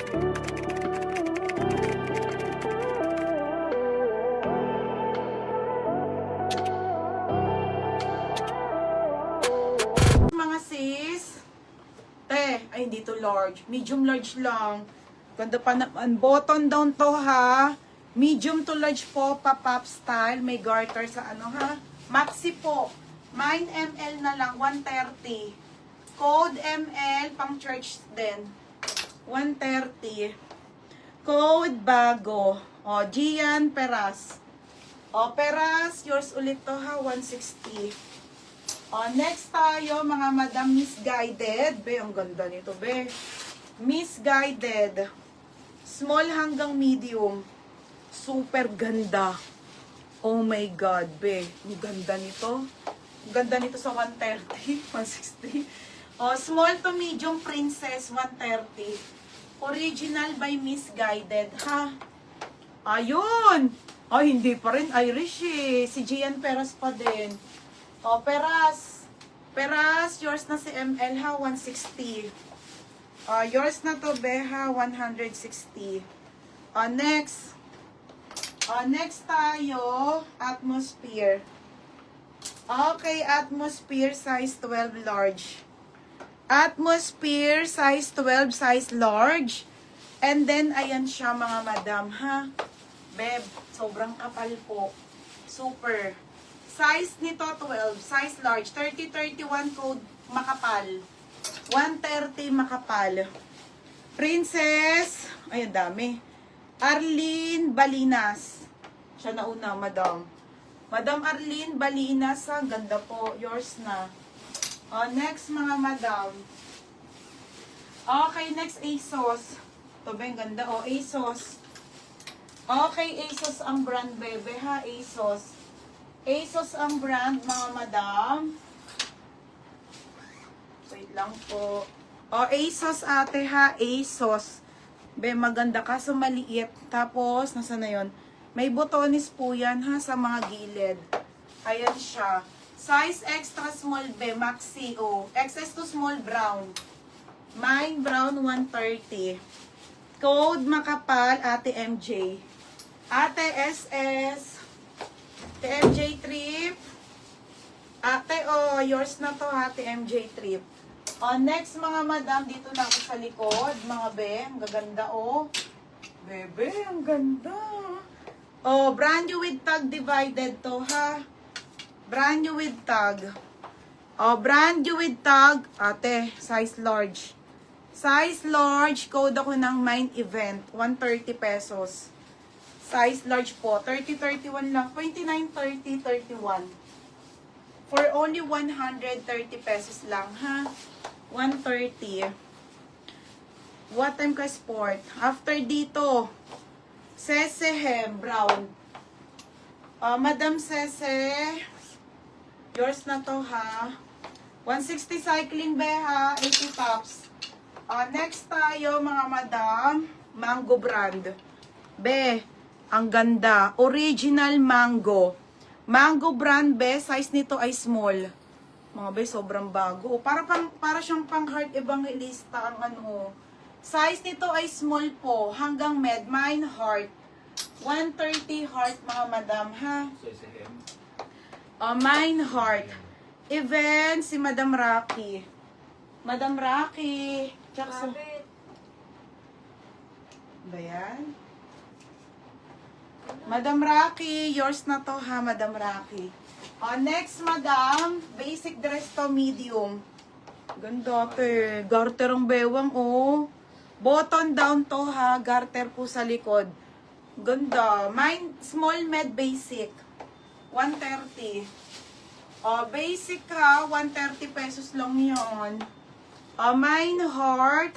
Mga sis, ay hindi to large, medium large lang. Ganda pa naman, button down to ha. Medium to large po, pop-up style, may garter sa ano ha. Maxi po, 9 ml na lang, 130. Code ML, pang church din, 130. Code bago, o Gian Peras. O Peras, yours ulit to ha, 160. Next tayo, mga madam, misguided. Be, ang ganda nito, be. Misguided. Small hanggang medium. Super ganda. Oh my God, be. Ang ganda nito. Ang ganda nito sa 130, 160. Small to medium princess, 130. Original by Misguided, ha? Ayun! Ay, hindi pa rin Irish eh. Si Gian Peras pa din. Peras. Peras, yours na si ML ha, 160. Yours na to, Beha, 160. Next. Next tayo, Atmosphere. Okay, Atmosphere, size 12 large. Atmosphere, size 12, size large. And then, ayan siya mga madam, ha? Beb, sobrang kapal po. Super. Size nito 12, size large, 30-31 code makapal. 130 makapal. Princess, ayun dami. Arlene Balinas. Siya na una, madam. Madam Arlene Balinas, ang ganda po. Yours na. Next mga madam. Okay, next ASOS. Ito ba yung ganda? ASOS. Okay, ASOS ang brand, bebe ha, ASOS. ASOS ang brand, mga madam. Wait lang po. ASOS ate ha, ASOS. Be, maganda kaso maliit. Tapos, nasa na yun? May botones po yan ha, sa mga gilid. Ayan siya. Size extra small, be, maxi o. XS to small brown. Mine brown, 130. Code makapal, ate MJ. Ate SS. TMJ Trip. Ate, yours na to, ate MJ Trip. Next, mga madam, dito na ako sa likod. Mga be, ang gaganda, Bebe, ang ganda. Brand new with tag divided to, ha? Brand new with tag. Brand new with tag. Ate, size large. Size large, code ako ng Mind Event. 130 pesos. Size large po. 30-31 lang. 29-30-31. For only 130 pesos lang, ha? 130. What time ka sport? After dito, Sesehem, brown. Madam Sese, yours na to, ha? 160 cycling, be, ha? 80 tops. Next tayo, mga madam, Mango brand. Be, ang ganda. Original mango. Mango brand, be. Size nito ay small. Mga be, sobrang bago. Para siyang pang heart evangelista ang ano. Size nito ay small po. Hanggang med. Mine heart. 130 heart, mga madam, ha? Mine heart. Even si Madam Rocky. Madam Rocky. Tsaka sa... Ba yan? Madam Rocky, yours na to, ha, Madam Rocky. Next, madam, basic dress to, medium. Ganda, te. Garter ang bewang, Button down to, ha. Garter po sa likod. Ganda. Mine, small, med, basic. 130. Basic, ha. 130 pesos lang yun. Mine heart.